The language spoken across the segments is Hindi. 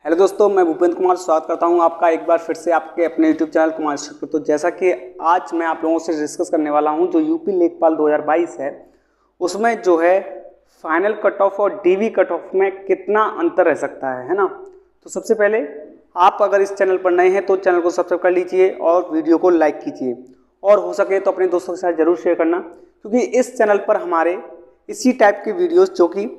हेलो दोस्तों, मैं भूपेंद्र कुमार स्वागत करता हूं आपका एक बार फिर से आपके अपने यूट्यूब चैनल कुमार शिव पर। तो जैसा कि आज मैं आप लोगों से डिस्कस करने वाला हूं, जो यूपी लेखपाल 2022 है उसमें जो है फाइनल कट ऑफ और डीवी कट ऑफ में कितना अंतर रह सकता है ना। तो सबसे पहले आप अगर इस चैनल पर नए हैं तो चैनल को सब्सक्राइब कर लीजिए और वीडियो को लाइक कीजिए, और हो सके तो अपने दोस्तों के साथ जरूर शेयर करना, क्योंकि इस चैनल पर हमारे इसी टाइप के वीडियोज़ जो कि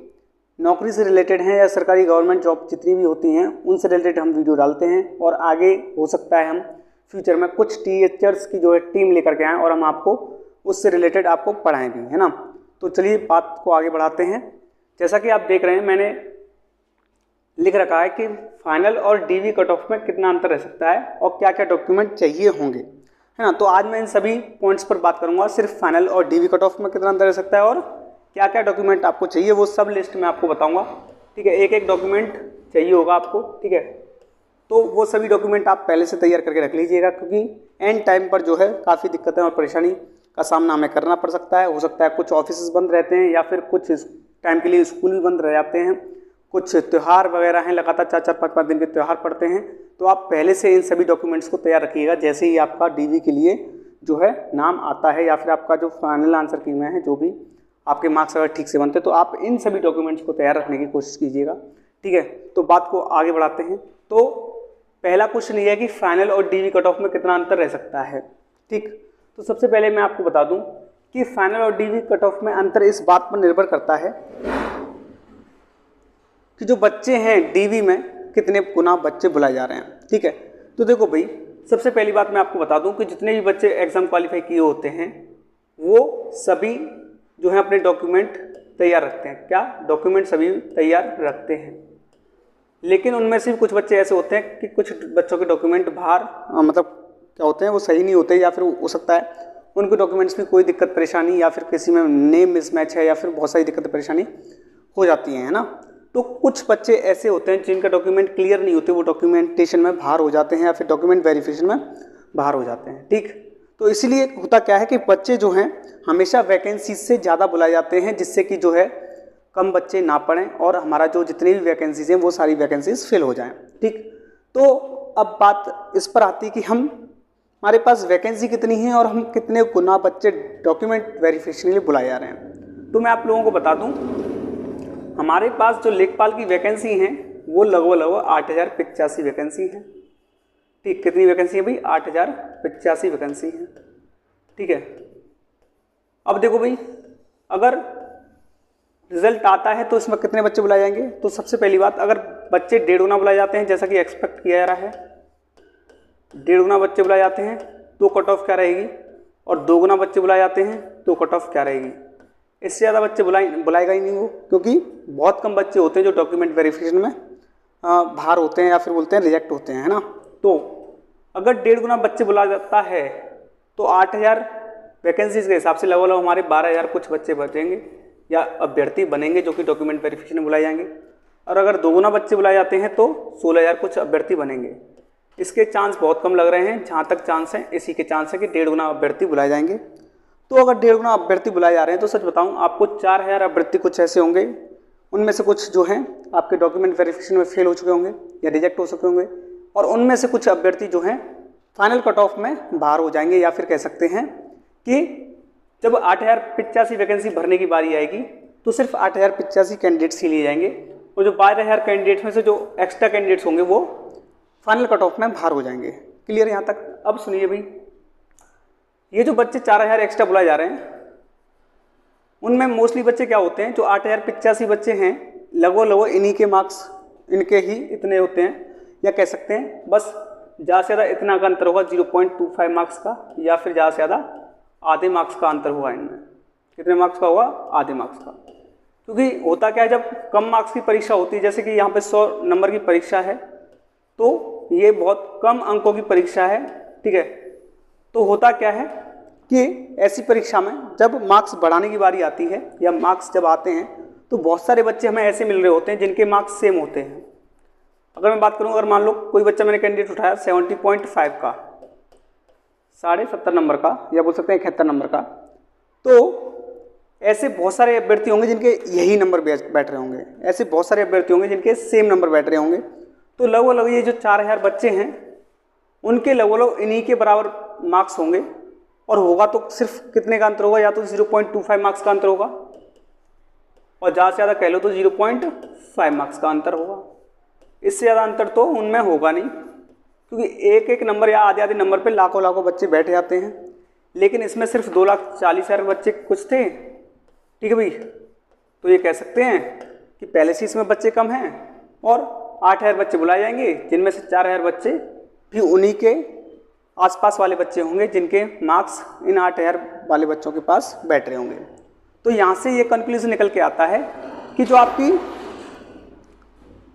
नौकरी से रिलेटेड हैं या सरकारी गवर्नमेंट जॉब जितनी भी होती हैं उनसे रिलेटेड हम वीडियो डालते हैं। और आगे हो सकता है हम फ्यूचर में कुछ टीचर्स की जो है टीम लेकर के आएँ और हम आपको उससे रिलेटेड आपको पढ़ाएं भी, है ना। तो चलिए बात को आगे बढ़ाते हैं। जैसा कि आप देख रहे हैं, मैंने लिख रखा है कि फाइनल और डीवी कट ऑफ में कितना अंतर रह सकता है और क्या क्या डॉक्यूमेंट चाहिए होंगे, है ना। तो आज मैं इन सभी पॉइंट्स पर बात करूँगा, सिर्फ फाइनल और डीवी कट ऑफ में कितना अंतर रह सकता है और क्या क्या डॉक्यूमेंट आपको चाहिए, वो सब लिस्ट में आपको बताऊंगा। ठीक है, एक एक डॉक्यूमेंट चाहिए होगा आपको। ठीक है, तो वो सभी डॉक्यूमेंट आप पहले से तैयार करके रख लीजिएगा, क्योंकि एंड टाइम पर जो है काफ़ी दिक्कतें और परेशानी का सामना हमें करना पड़ सकता है। हो सकता है कुछ ऑफिस बंद रहते हैं या फिर कुछ टाइम के लिए स्कूल भी बंद रह जाते हैं, कुछ त्यौहार वगैरह हैं, लगातार 4-4, 5-5 दिन के त्यौहार पड़ते हैं। तो आप पहले से इन सभी डॉक्यूमेंट्स को तैयार रखिएगा जैसे ही आपका डीवी के लिए जो है नाम आता है, या फिर आपका जो फाइनल आंसर की में है, जो भी आपके मार्क्स अगर ठीक से बनते तो आप इन सभी डॉक्यूमेंट्स को तैयार रखने की कोशिश कीजिएगा। ठीक है, तो बात को आगे बढ़ाते हैं। तो पहला क्वेश्चन ये है कि फाइनल और डीवी कट ऑफ में कितना अंतर रह सकता है। ठीक, तो सबसे पहले मैं आपको बता दूं कि फाइनल और डीवी कट ऑफ में अंतर इस बात पर निर्भर करता है कि जो बच्चे हैं डीवी में कितने गुना बच्चे बुलाए जा रहे हैं। ठीक है, तो देखो भाई, सबसे पहली बात मैं आपको बता दूं कि जितने भी बच्चे एग्जाम क्वालिफाई किए होते हैं वो सभी जो है अपने डॉक्यूमेंट तैयार रखते हैं। क्या डॉक्यूमेंट सभी तैयार रखते हैं, लेकिन उनमें से भी कुछ बच्चे ऐसे होते हैं कि कुछ बच्चों के डॉक्यूमेंट बाहर मतलब क्या होते हैं, वो सही नहीं होते, या फिर हो सकता है उनके डॉक्यूमेंट्स में कोई दिक्कत परेशानी, या फिर किसी में नेम मिसमैच है, या फिर बहुत सारी दिक्कत परेशानी हो जाती है ना। तो कुछ बच्चे ऐसे होते हैं जिनका डॉक्यूमेंट क्लियर नहीं होते, वो डॉक्यूमेंटेशन में बाहर हो जाते हैं या फिर डॉक्यूमेंट वेरिफिकेशन में बाहर हो जाते हैं। ठीक, तो इसीलिए होता क्या है कि बच्चे जो हैं हमेशा वैकेंसी से ज़्यादा बुलाए जाते हैं, जिससे कि जो है कम बच्चे ना पढ़ें और हमारा जो जितनी भी वैकेंसीज हैं वो सारी वैकेंसीज फिल हो जाएं। ठीक, तो अब बात इस पर आती है कि हमारे पास वैकेंसी कितनी है और हम कितने गुना बच्चे डॉक्यूमेंट वेरिफिकेशन के लिए बुलाए जा रहे हैं। तो मैं आप लोगों को बता दूं, हमारे पास जो लेखपाल की वैकेंसी हैं वो लगभग 8085 वैकेंसी है। ठीक, कितनी वैकेंसी है भाई? 8085 वैकेंसी है। ठीक है, अब देखो भाई, अगर रिजल्ट आता है तो इसमें कितने बच्चे बुलाए जाएंगे। तो सबसे पहली बात, अगर बच्चे 1.5 गुना बुलाए जाते हैं जैसा कि एक्सपेक्ट किया जा रहा है, 1.5 गुना बच्चे बुलाए जाते हैं तो कट ऑफ क्या रहेगी, और 2 गुना बच्चे बुलाए जाते हैं तो कट ऑफ क्या रहेगी। इससे ज़्यादा बच्चे बुलाएगा ही नहीं वो, क्योंकि बहुत कम बच्चे होते हैं जो डॉक्यूमेंट वेरिफिकेशन में बाहर होते हैं या फिर बोलते हैं रिजेक्ट होते हैं, है ना। तो अगर 1.5 गुना बच्चे बुलाया जाता है तो 8000 वैकेंसीज के हिसाब से लगभग हमारे 12000 कुछ बच्चे बचेंगे या अभ्यर्थी बनेंगे जो कि डॉक्यूमेंट वेरिफिकेशन में बुलाए जाएंगे। और अगर 2 गुना बच्चे बुलाए जाते हैं तो 16000 कुछ अभ्यर्थी बनेंगे। इसके चांस बहुत कम लग रहे हैं, जहाँ तक चांस है इसी के चांस है कि 1.5 गुना अभ्यर्थी बुलाए जाएंगे। तो अगर 1.5 गुना अभ्यर्थी बुलाए जा रहे हैं तो सच बताऊँ आपको 4000 अभ्यर्थी कुछ ऐसे होंगे, उनमें से कुछ जो हैं आपके डॉक्यूमेंट वेरिफिकेशन में फेल हो चुके होंगे या रिजेक्ट हो चुके होंगे, और उनमें से कुछ अभ्यर्थी जो हैं फाइनल कट ऑफ में बाहर हो जाएंगे। या फिर कह सकते हैं कि जब 8085 वैकेंसी भरने की बारी आएगी तो सिर्फ 8085 कैंडिडेट्स ही लिए जाएंगे, और जो 12000 कैंडिडेट्स में से जो एक्स्ट्रा कैंडिडेट्स होंगे वो फाइनल कट ऑफ में बाहर हो जाएंगे। क्लियर यहाँ तक? अब सुनिए भाई, ये जो बच्चे 4000 एक्स्ट्रा बुलाए जा रहे हैं उनमें मोस्टली बच्चे क्या होते हैं, जो 8085 बच्चे हैं लगभग इन्हीं के मार्क्स इनके ही इतने होते हैं, या कह सकते हैं बस ज़्यादा से ज़्यादा इतना का अंतर होगा 0.25 मार्क्स का, या फिर ज़्यादा से ज़्यादा आधे मार्क्स का अंतर होगा इनमें। कितने मार्क्स का होगा? आधे मार्क्स का। क्योंकि होता क्या है, जब कम मार्क्स की परीक्षा होती है, जैसे कि यहाँ पे 100 नंबर की परीक्षा है तो ये बहुत कम अंकों की परीक्षा है। ठीक है, तो होता क्या है कि ऐसी परीक्षा में जब मार्क्स बढ़ाने की बारी आती है या मार्क्स जब आते हैं तो बहुत सारे बच्चे हमें ऐसे मिल रहे होते हैं जिनके मार्क्स सेम होते हैं। अगर मैं बात करूं, अगर मान लो कोई बच्चा मैंने कैंडिडेट उठाया 70.5 का, 70.5 नंबर का, या बोल सकते हैं 71 नंबर का, तो ऐसे बहुत सारे अभ्यर्थी होंगे जिनके यही नंबर बैठ रहे होंगे, ऐसे बहुत सारे अभ्यर्थी होंगे जिनके सेम नंबर बैठ रहे होंगे। तो लगभग ये जो 4000 बच्चे हैं उनके लगभग इन्हीं के बराबर मार्क्स होंगे, और होगा तो सिर्फ कितने का अंतर होगा, या तो 0.25 मार्क्स का अंतर होगा, और ज़्यादा से ज़्यादा कह लो तो 0.5 मार्क्स का अंतर होगा। इससे ज़्यादा अंतर तो उनमें होगा नहीं, क्योंकि एक एक नंबर या आधे आधे नंबर पे लाखों लाखों बच्चे बैठ जाते हैं, लेकिन इसमें सिर्फ 2,40,000 बच्चे कुछ थे। ठीक है भाई, तो ये कह सकते हैं कि पहले से इसमें बच्चे कम हैं और 8,000 बच्चे बुलाए जाएंगे, जिनमें से 4,000 बच्चे भी उन्हीं के आसपास वाले बच्चे होंगे जिनके मार्क्स इन 8,000 वाले बच्चों के पास बैठ रहे होंगे। तो यहाँ से ये कंक्लूजन निकल के आता है कि जो आपकी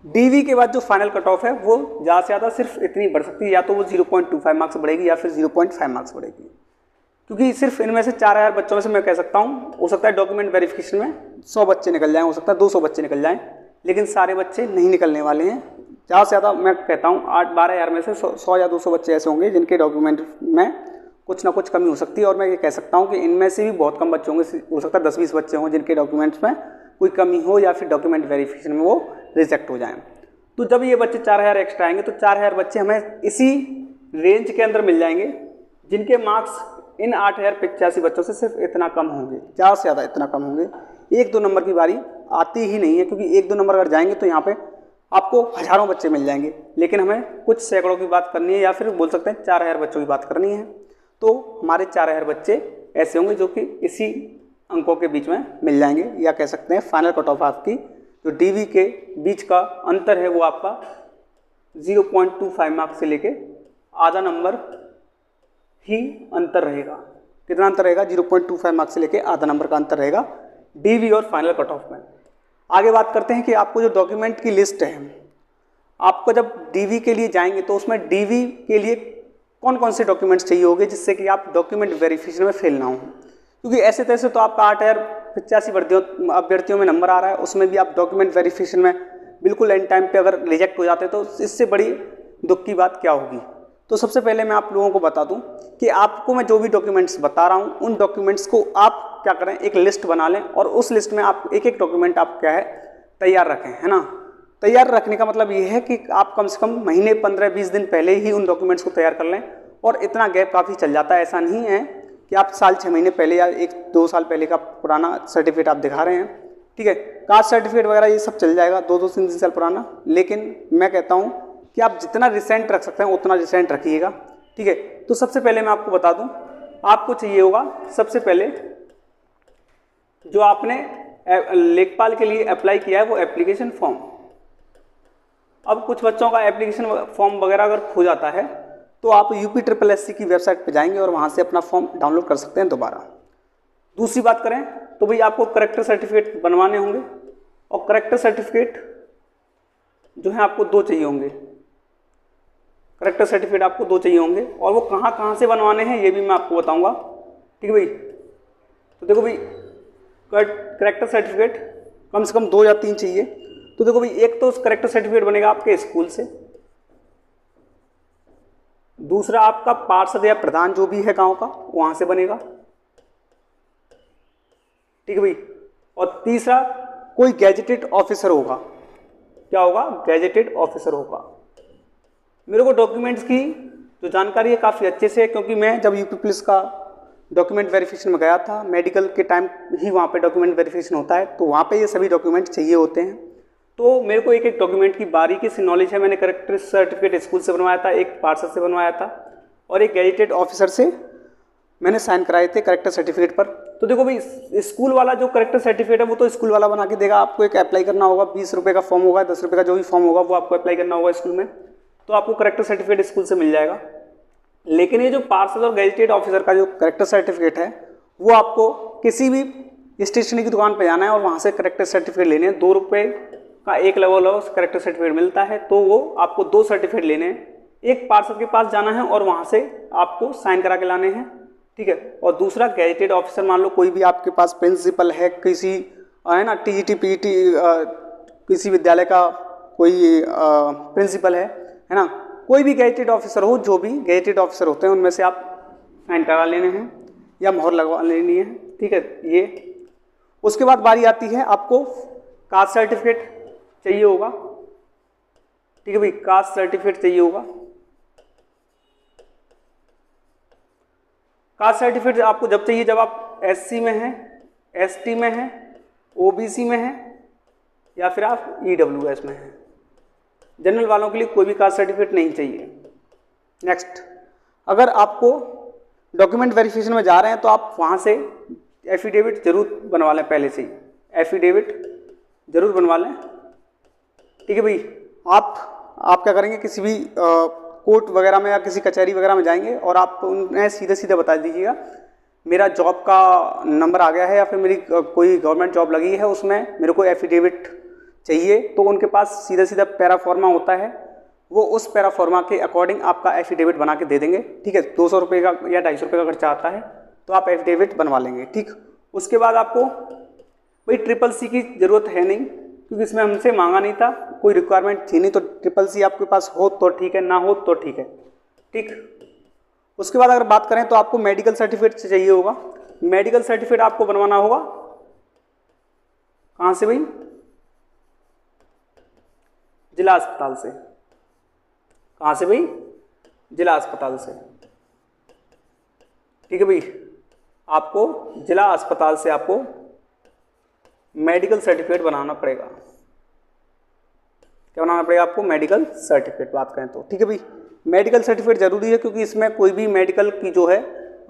डीवी के बाद जो फाइनल कट ऑफ है वो ज़्यादा से ज़्यादा सिर्फ इतनी बढ़ सकती है, या तो वो 0.25 मार्क्स बढ़ेगी या फिर 0.5 मार्क्स बढ़ेगी, क्योंकि सिर्फ इनमें से 4,000 बच्चों में से मैं कह सकता हूँ हो सकता है डॉक्यूमेंट वेरिफिकेशन में 100 बच्चे निकल जाएँ, हो सकता है 200 बच्चे निकल जाएँ, लेकिन सारे बच्चे नहीं निकलने वाले हैं। ज़्यादा से ज़्यादा मैं कहता हूँ 8-12,000 में से 100 या 200 बच्चे ऐसे होंगे जिनके डॉक्यूमेंट में कुछ ना कुछ कमी हो सकती है, और मैं ये कह सकता हूँ कि इनमें से भी बहुत कम बच्चे होंगे, हो सकता है 10-20 बच्चे हों जिनके डॉक्यूमेंट्स में कोई कमी हो या फिर डॉक्यूमेंट वेरिफिकेशन में वो रिजेक्ट हो जाएँ। तो जब ये बच्चे 4,000 एक्स्ट्रा आएंगे तो 4,000 बच्चे हमें इसी रेंज के अंदर मिल जाएंगे जिनके मार्क्स इन 8,085 बच्चों से सिर्फ इतना कम होंगे, ज़्यादा से ज़्यादा इतना कम होंगे। 1-2 नंबर की बारी आती ही नहीं है, क्योंकि 1-2 नंबर अगर जाएंगे तो यहाँ पे आपको हज़ारों बच्चे मिल जाएंगे, लेकिन हमें कुछ सैकड़ों की बात करनी है, या फिर बोल सकते हैं 4,000 बच्चों की बात करनी है। तो हमारे 4,000 बच्चे ऐसे होंगे जो कि इसी अंकों के बीच में मिल जाएंगे, या कह सकते हैं फाइनल कट ऑफ आपकी जो डीवी के बीच का अंतर है वो आपका 0.25 मार्क्स से लेके आधा नंबर ही अंतर रहेगा। कितना अंतर रहेगा? 0.25 मार्क्स से लेके आधा नंबर का अंतर रहेगा डीवी और फाइनल कट ऑफ में। आगे बात करते हैं कि आपको जो डॉक्यूमेंट की लिस्ट है, आपको जब डीवी के लिए जाएंगे तो उसमें डीवी के लिए कौन कौन से डॉक्यूमेंट्स चाहिए होंगे जिससे कि आप डॉक्यूमेंट वेरिफिकेशन में फेल ना हो, क्योंकि ऐसे तैसे तो आपका 8,085 अभ्यर्थियों में नंबर आ रहा है, उसमें भी आप डॉक्यूमेंट वेरिफिकेशन में बिल्कुल एंड टाइम पे अगर रिजेक्ट हो जाते हैं तो इससे बड़ी दुख की बात क्या होगी। तो सबसे पहले मैं आप लोगों को बता दूं कि आपको मैं जो भी डॉक्यूमेंट्स बता रहा हूं उन डॉक्यूमेंट्स को आप क्या करें, एक लिस्ट बना लें, और उस लिस्ट में आप एक एक डॉक्यूमेंट आप क्या है तैयार रखें, है ना। तैयार रखने का मतलब ये है कि आप कम से कम महीने 15-20 दिन पहले ही उन डॉक्यूमेंट्स को तैयार कर लें, और इतना गैप काफ़ी चल जाता है। ऐसा नहीं है कि आप साल 6 महीने पहले या 1-2 साल पहले का पुराना सर्टिफिकेट आप दिखा रहे हैं, ठीक है। कास्ट सर्टिफिकेट वगैरह ये सब चल जाएगा 2-3 साल पुराना, लेकिन मैं कहता हूँ कि आप जितना रिसेंट रख सकते हैं उतना रिसेंट रखिएगा, ठीक है। तो सबसे पहले मैं आपको बता दूं, आपको चाहिए होगा सबसे पहले जो आपने लेखपाल के लिए अप्लाई किया है वो एप्लीकेशन फॉर्म। अब कुछ बच्चों का एप्लीकेशन फॉर्म वगैरह अगर खो जाता है तो आप UPSSC की वेबसाइट पे जाएंगे और वहाँ से अपना फॉर्म डाउनलोड कर सकते हैं दोबारा। दूसरी बात करें तो भाई आपको करेक्टर सर्टिफिकेट बनवाने होंगे, और करेक्टर सर्टिफिकेट जो है आपको 2 चाहिए होंगे। करेक्टर सर्टिफिकेट आपको 2 चाहिए होंगे, और वो कहाँ कहाँ से बनवाने हैं ये भी मैं आपको बताऊंगा, ठीक है भाई। तो देखो भाई करेक्टर सर्टिफिकेट कम से कम 2 या 3 चाहिए। तो देखो भाई एक तो करेक्टर सर्टिफिकेट बनेगा आपके स्कूल से, दूसरा आपका पार्षद या प्रधान जो भी है गांव का वहां से बनेगा, ठीक है भाई, और तीसरा कोई गैजेटेड ऑफिसर होगा। क्या होगा? गैजेटेड ऑफिसर होगा। मेरे को डॉक्यूमेंट्स की जो जानकारी है काफ़ी अच्छे से, क्योंकि मैं जब यूपी पुलिस का डॉक्यूमेंट वेरिफिकेशन में गया था, मेडिकल के टाइम ही वहाँ पे डॉक्यूमेंट वेरिफिकेशन होता है, तो वहाँ पे ये सभी डॉक्यूमेंट चाहिए होते हैं। तो मेरे को एक एक डॉक्यूमेंट की बारीकी से नॉलेज है। मैंने करेक्टर सर्टिफिकेट स्कूल से बनवाया था, एक पार्षद से बनवाया था, और एक गैजेटेड ऑफिसर से मैंने साइन कराए थे करेक्टर सर्टिफिकेट पर। तो देखो भाई स्कूल वाला जो करेक्टर सर्टिफिकेट है वो तो स्कूल वाला बना के देगा, आपको एक अप्लाई करना होगा, 20 रुपये का फॉर्म होगा, 10 रुपये का जो भी फॉर्म होगा वो आपको अप्लाई करना होगा स्कूल में, तो आपको करेक्टर सर्टिफिकेट स्कूल से मिल जाएगा। लेकिन ये जो पार्षद और गैजेटेड ऑफिसर का जो करेक्टर सर्टिफिकेट है वो आपको किसी भी स्टेशनरी की दुकान पर जाना है और वहाँ से करेक्टर सर्टिफिकेट लेने हैं। 2 रुपये का एक लेवल करेक्टर सर्टिफिकेट मिलता है, तो वो आपको 2 सर्टिफिकेट लेने हैं। एक पार्षद के पास जाना है और वहाँ से आपको साइन करा के लाने हैं, ठीक है। और दूसरा गैजेटेड ऑफिसर, मान लो कोई भी आपके पास प्रिंसिपल है, किसी है ना TGT PGT किसी विद्यालय का कोई प्रिंसिपल है ना, कोई भी गैजेटेड ऑफिसर हो, जो भी गैजेटेड ऑफिसर होते हैं उनमें से आप साइन करा लेने हैं या मोहर लगवा लेनी है, ठीक है। ये उसके बाद बारी आती है आपको कास्ट सर्टिफिकेट चाहिए होगा, ठीक है भाई, कास्ट सर्टिफिकेट चाहिए होगा। कास्ट सर्टिफिकेट आपको जब चाहिए जब आप SC में हैं, ST में हैं, OBC में हैं या फिर आप EWS में हैं। जनरल वालों के लिए कोई भी कास्ट सर्टिफिकेट नहीं चाहिए। नेक्स्ट, अगर आपको डॉक्यूमेंट वेरिफिकेशन में जा रहे हैं तो आप वहाँ से एफिडेविट जरूर बनवा लें, पहले से ही एफिडेविट जरूर बनवा लें। ठीक है भाई, आप क्या करेंगे, किसी भी कोर्ट वगैरह में या किसी कचहरी वगैरह में जाएंगे और आप उन्हें सीधे सीधे बता दीजिएगा मेरा जॉब का नंबर आ गया है या फिर मेरी कोई गवर्नमेंट जॉब लगी है, उसमें मेरे को एफिडेविट चाहिए। तो उनके पास सीधा सीधा पैराफॉर्मा होता है, वो उस पैराफॉर्मा के अकॉर्डिंग आपका एफिडेविट बना के दे देंगे। ठीक है, 200 रुपये का या 250 रुपये का खर्चा आता है, तो आप एफिडेविट बनवा लेंगे। ठीक, उसके बाद आपको भाई CCC की ज़रूरत है नहीं, क्योंकि इसमें हमसे मांगा नहीं था, कोई रिक्वायरमेंट थी नहीं। तो CCC आपके पास हो तो ठीक है, ना हो तो ठीक है। ठीक, उसके बाद अगर बात करें तो आपको मेडिकल सर्टिफिकेट चाहिए होगा। मेडिकल सर्टिफिकेट आपको बनवाना होगा कहाँ से भाई? जिला अस्पताल से। कहाँ से भाई? जिला अस्पताल से। ठीक है भाई, आपको जिला अस्पताल से आपको मेडिकल सर्टिफिकेट बनाना पड़ेगा। क्या बनाना पड़ेगा आपको? मेडिकल सर्टिफिकेट बात करें तो। ठीक है भाई, मेडिकल सर्टिफिकेट जरूरी है, क्योंकि इसमें कोई भी मेडिकल की जो है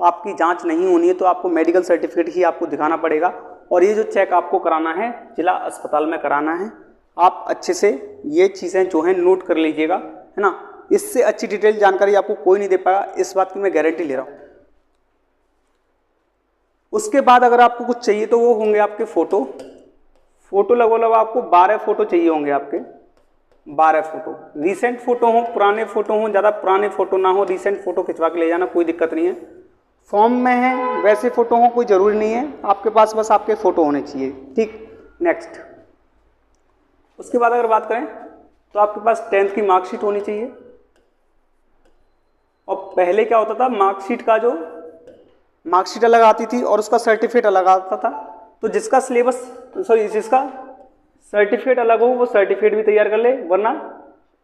आपकी जांच नहीं होनी है, तो आपको मेडिकल सर्टिफिकेट ही आपको दिखाना पड़ेगा। और ये जो चेक आपको कराना है जिला अस्पताल में कराना है, आप अच्छे से ये चीज़ें जो हैं नोट कर लीजिएगा, है ना। इससे अच्छी डिटेल जानकारी आपको कोई नहीं दे पाएगा, इस बात की मैं गारंटी ले रहा हूँ। उसके बाद अगर आपको कुछ चाहिए तो वो होंगे आपके फोटो लगभग आपको 12 फोटो चाहिए होंगे, आपके 12 फोटो। रिसेंट फोटो हो, पुराने फोटो हो, ज़्यादा पुराने फोटो ना हो, रिसेंट फोटो खिंचवा के ले जाना, कोई दिक्कत नहीं है। फॉर्म में है वैसे फोटो हो, कोई ज़रूरी नहीं है, आपके पास बस आपके फोटो होने चाहिए। ठीक, नेक्स्ट, उसके बाद अगर बात करें तो आपके पास 10th की मार्कशीट होनी चाहिए। और पहले क्या होता था, मार्कशीट अलग आती थी और उसका सर्टिफिकेट अलग आता था। तो जिसका सर्टिफिकेट अलग हो वो सर्टिफिकेट भी तैयार कर ले, वरना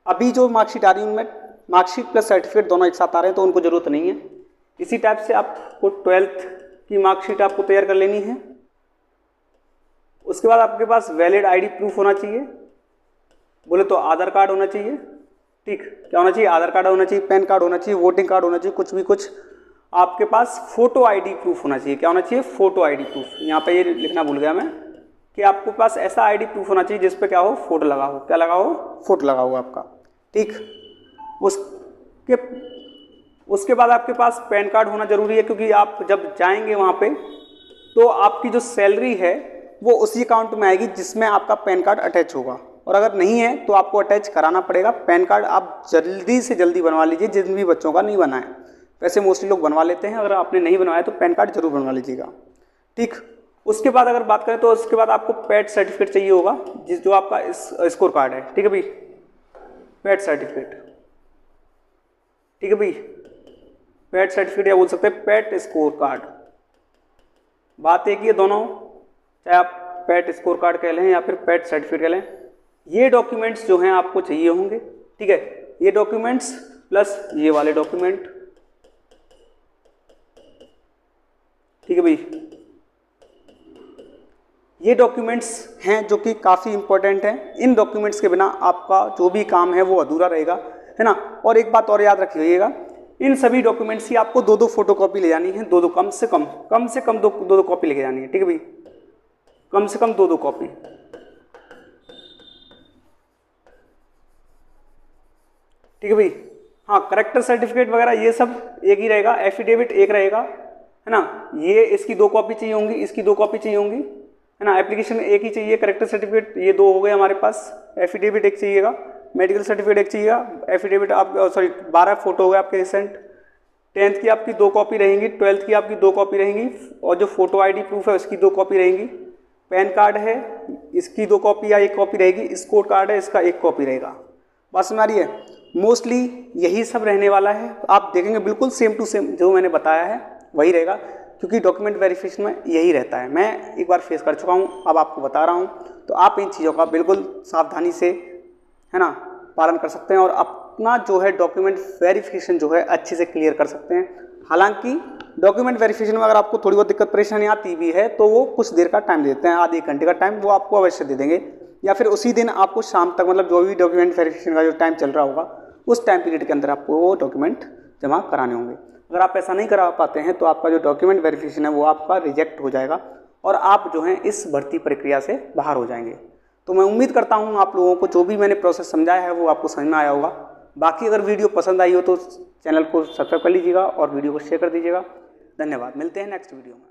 अभी जो मार्कशीट आ रही है उनमें मार्कशीट प्लस सर्टिफिकेट दोनों एक साथ आ रहे हैं, तो उनको जरूरत नहीं है। इसी टाइप से आपको 12th की मार्कशीट आपको तैयार कर लेनी है। उसके बाद आपके पास वैलिड ID प्रूफ होना चाहिए, बोले तो आधार कार्ड होना चाहिए। ठीक, क्या होना चाहिए? आधार कार्ड होना चाहिए, पैन कार्ड होना चाहिए, वोटिंग कार्ड होना चाहिए, कुछ भी कुछ। आपके पास फोटो ID प्रूफ होना चाहिए। क्या होना चाहिए? Photo ID proof. यहाँ पे ये लिखना भूल गया मैं कि आपके पास ऐसा ID प्रूफ होना चाहिए जिस पे क्या हो, फोटो लगा हो। क्या लगा हो? फोटो लगा हो आपका। ठीक, उसके बाद आपके पास पैन कार्ड होना जरूरी है, क्योंकि आप जब जाएंगे वहाँ पे तो आपकी जो सैलरी है वो उसी अकाउंट में आएगी जिसमें आपका पैन कार्ड अटैच होगा। और अगर नहीं है तो आपको अटैच कराना पड़ेगा। पैन कार्ड आप जल्दी से जल्दी बनवा लीजिए, जिन भी बच्चों का नहीं बना है। वैसे मोस्टली लोग बनवा लेते हैं, अगर आपने नहीं बनवाया तो पैन कार्ड जरूर बनवा लीजिएगा। ठीक, उसके बाद अगर बात करें तो उसके बाद आपको पैट सर्टिफिकेट चाहिए होगा, जो आपका स्कोर कार्ड है। ठीक है भाई, पैट सर्टिफिकेट। ठीक है भाई, पैट सर्टिफिकेट या बोल सकते हैं पैट स्कोर कार्ड, बात एक ही है दोनों, चाहे आप पैट स्कोर कार्ड कह लें या फिर पैट सर्टिफिकेट कह लें। ये डॉक्यूमेंट्स जो हैं आपको चाहिए होंगे। ठीक है, ये डॉक्यूमेंट्स प्लस ये वाले डॉक्यूमेंट। ठीक है भाई, ये डॉक्यूमेंट्स हैं जो कि काफ़ी इंपॉर्टेंट हैं। इन डॉक्यूमेंट्स के बिना आपका जो भी काम है वो अधूरा रहेगा, है ना। और एक बात और याद रखिएगा, इन सभी डॉक्यूमेंट्स की आपको 2-2 फोटोकॉपी ले जानी है, 2-2 कम से कम 2-2 कॉपी लेके जानी है। ठीक है भाई, कम से कम 2-2 कॉपी। ठीक है भाई, हाँ, करेक्टर सर्टिफिकेट वगैरह ये सब एक ही रहेगा, एफिडेविट एक रहेगा, है ना। ये इसकी 2 कॉपी चाहिए होंगी, इसकी 2 कॉपी चाहिए होंगी, है ना। एप्लीकेशन एक ही चाहिए, करेक्टर सर्टिफिकेट ये 2 हो गए हमारे पास, एफिडेविट एक चाहिएगा, मेडिकल सर्टिफिकेट एक चाहिएगा। एफिडेविट आप 12 फोटो हो गए आपके रिसेंट। 10th की आपकी 2 कॉपी रहेंगी, 12th की आपकी 2 कॉपी रहेंगी, और जो फोटो ID प्रूफ है उसकी 2 कॉपी रहेंगी। पैन कार्ड है, इसकी 2 कॉपी या 1 कॉपी रहेगी। स्कोर कार्ड है, इसका 1 कॉपी रहेगा। बात समझ आ रही है? मोस्टली यही सब रहने वाला है। आप देखेंगे बिल्कुल सेम टू सेम जो मैंने बताया है वही रहेगा, क्योंकि डॉक्यूमेंट वेरिफिकेशन में यही रहता है। मैं एक बार फेस कर चुका हूँ, अब आपको बता रहा हूँ, तो आप इन चीज़ों का बिल्कुल सावधानी से, है ना, पालन कर सकते हैं और अपना जो है डॉक्यूमेंट वेरिफिकेशन जो है अच्छे से क्लियर कर सकते हैं। हालांकि डॉक्यूमेंट वेरिफिकेशन में अगर आपको थोड़ी बहुत दिक्कत परेशानी आती भी है तो वो कुछ देर का टाइम देते हैं, आधे 1 घंटे का टाइम वो आपको अवश्य दे देंगे, या फिर उसी दिन आपको शाम तक, मतलब जो भी डॉक्यूमेंट वेरिफिकेशन का जो टाइम चल रहा होगा उस टाइम पीरियड के अंदर आपको वो डॉक्यूमेंट जमा कराने होंगे। अगर आप ऐसा नहीं करा पाते हैं तो आपका जो डॉक्यूमेंट वेरिफिकेशन है वो आपका रिजेक्ट हो जाएगा और आप जो है इस भर्ती प्रक्रिया से बाहर हो जाएंगे। तो मैं उम्मीद करता हूँ आप लोगों को जो भी मैंने प्रोसेस समझाया है वो आपको समझ में आया होगा। बाकी अगर वीडियो पसंद आई हो तो चैनल को सब्सक्राइब कर लीजिएगा और वीडियो को शेयर कर दीजिएगा। धन्यवाद, मिलते हैं नेक्स्ट वीडियो में।